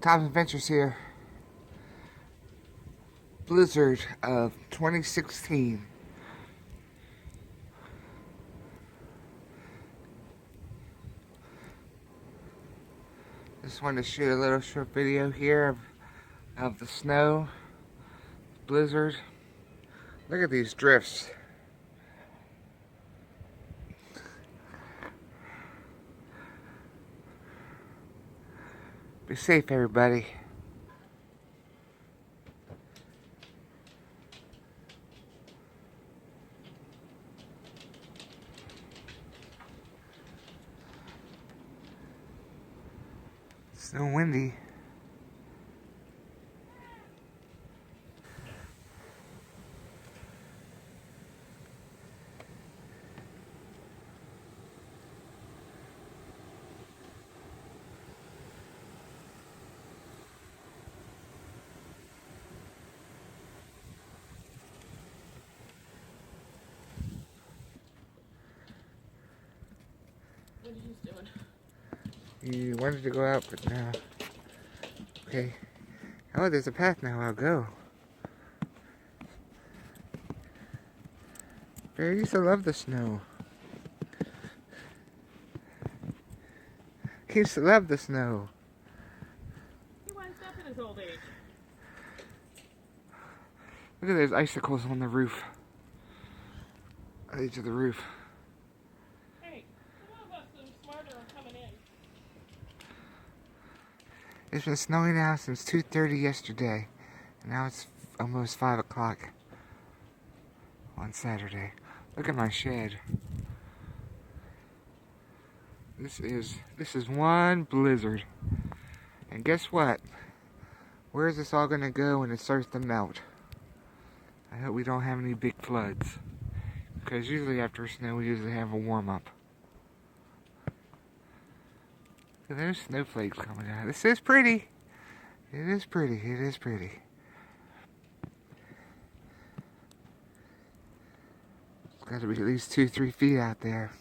Tom's Adventures here. Blizzard of 2016. Just wanted to shoot a little short video here of the snow, blizzard. Look at these drifts. Be safe, everybody. It's so windy. What are you doing? You wanted to go out, but no. Okay. Oh, there's a path now. I'll go. Barry used to love the snow. He used to love the snow. He winds up in his old age. Look at those icicles on the roof. Edge of the roof. Hey, some of us that are smarter are coming in. It's been snowing now since 2:30 yesterday. And now it's almost 5 o'clock on Saturday. Look at my shed. This is one blizzard. And guess what? Where is this all gonna go when it starts to melt? I hope we don't have any big floods. Because usually after snow we usually have a warm-up. So there's snowflakes coming out. This is pretty. It is pretty. It is pretty. It's got to be at least 2-3 feet out there.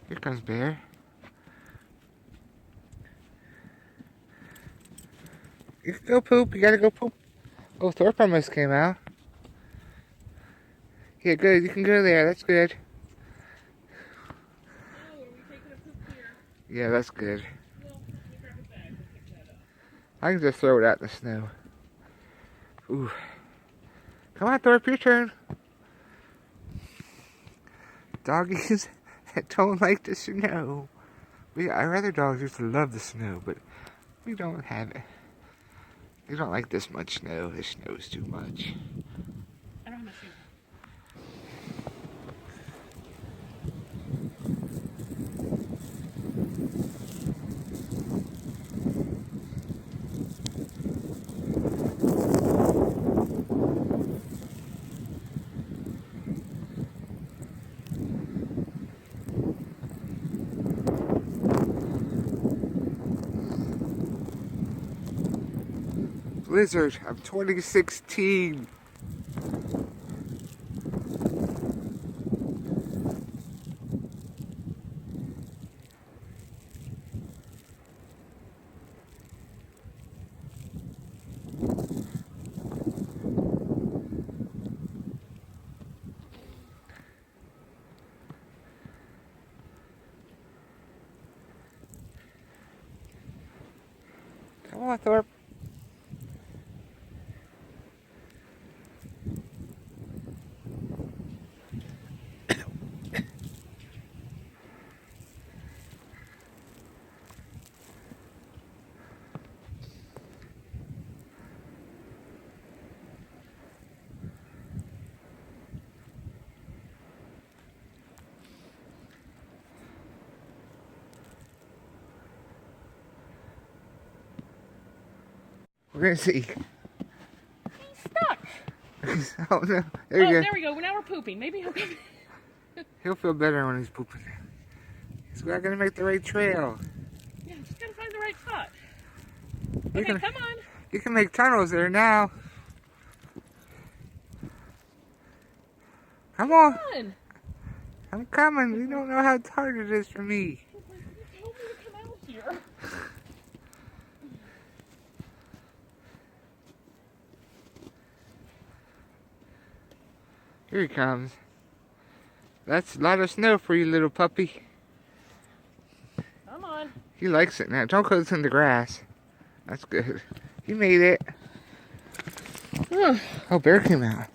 Here comes Bear. You can go poop. You gotta go poop. Oh, Thorpe almost came out. Yeah, good. You can go there. That's good. Oh, are we taking a poop here? Yeah, that's good. Well, let me grab a bag and pick that up. I can just throw it out in the snow. Ooh. Come on, Thorpe, your turn. Doggies that don't like the snow. Our other dogs used to love the snow, but we don't have it. They don't like this much snow. This snow's too much. I don't have my shoes. Blizzard of 2016. Come on, Thorpe. We're gonna see. He's stuck. Oh no! There Oh, you go. there we go. Now we're pooping. Maybe he'll come. He'll feel better when he's pooping. He's not gonna make the right trail. Yeah, just gotta find the right spot. You Okay, can, come on. you can make tunnels there now. Come on. Come on. I'm coming. You don't know how hard it is for me. You told me to come out here. Here he comes. That's a lot of snow for you, little puppy. Come on. He likes it now. Don't close in the grass. That's good. He made it. Oh, bear came out.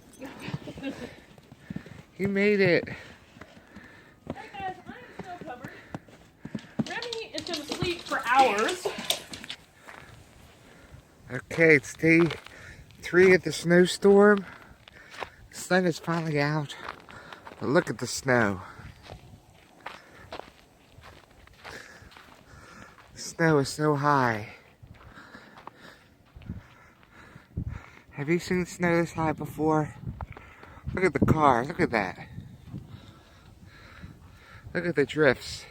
He made it. Hey guys, I'm snow covered. Remy is going to sleep for hours. Okay, it's day 3 of the snowstorm. The sun is finally out. But look at the snow. The snow is so high. Have you seen snow this high before? Look at the car. Look at that. Look at the drifts.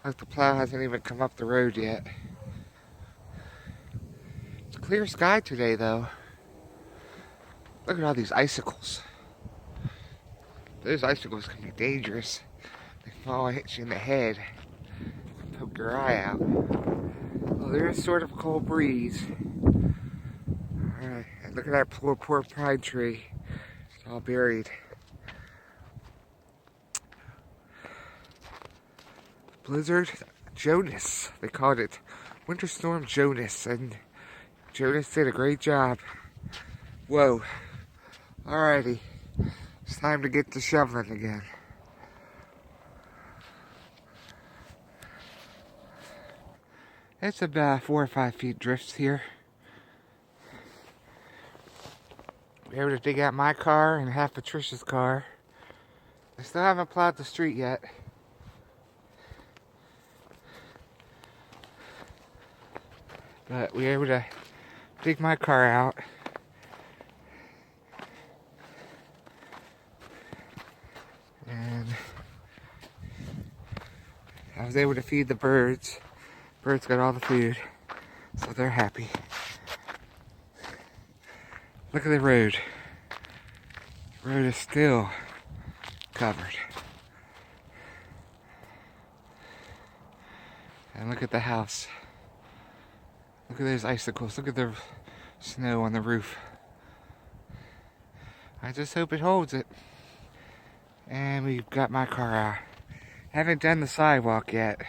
Like the plow hasn't even come up the road yet. It's clear sky today, though. Look at all these icicles. Those icicles can be dangerous. They fall and hit you in the head. Poke your eye out. Well, there is sort of a cold breeze. Alright, and look at that poor pine tree. It's all buried. Blizzard Jonas. They called it Winter Storm Jonas. And Jonas did a great job. Whoa. Alrighty. It's time to get to shoveling again. It's about 4 or 5 feet drifts here. We're able to dig out my car and half Patricia's car. I still haven't plowed the street yet. But we were able to dig my car out. And I was able to feed the birds. Birds got all the food, so they're happy. Look at the road. The road is still covered. And look at the house. Look at those icicles. Look at the snow on the roof. I just hope it holds it. And we've got my car out. Haven't done the sidewalk yet.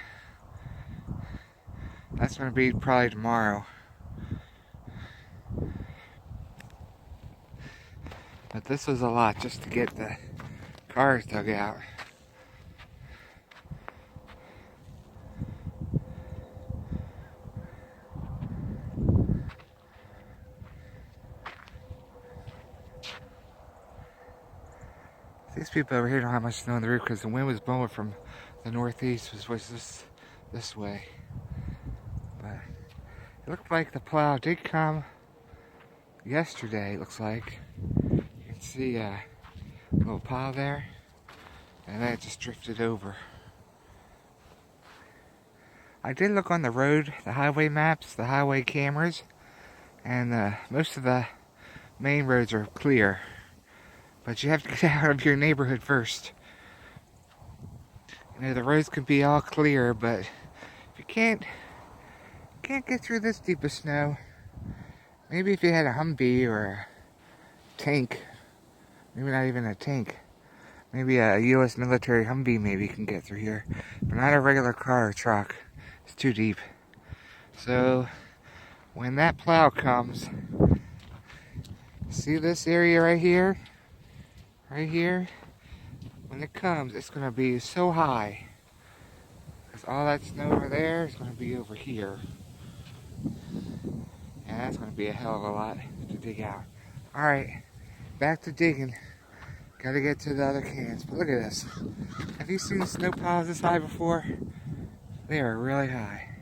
That's going to be probably tomorrow. But this was a lot just to get the cars dug out. These people over here don't have much snow on the roof because the wind was blowing from the northeast, was this way. But it looked like the plow did come yesterday, it looks like. You can see a little pile there, and then it just drifted over. I did look on the road, the highway maps, the highway cameras, and most of the main roads are clear. But you have to get out of your neighborhood first. You know, the roads can be all clear, but if you can't get through this deep of snow, maybe if you had a Humvee or a tank, maybe not even a tank, maybe a U.S. military Humvee maybe can get through here, but not a regular car or truck. It's too deep. So when that plow comes, see this area right here? Right here, when it comes, it's going to be so high. Because all that snow over there is going to be over here. And that's going to be a hell of a lot to dig out. Alright, back to digging. Gotta get to the other cans. But look at this. Have you seen snow piles this high before? They are really high.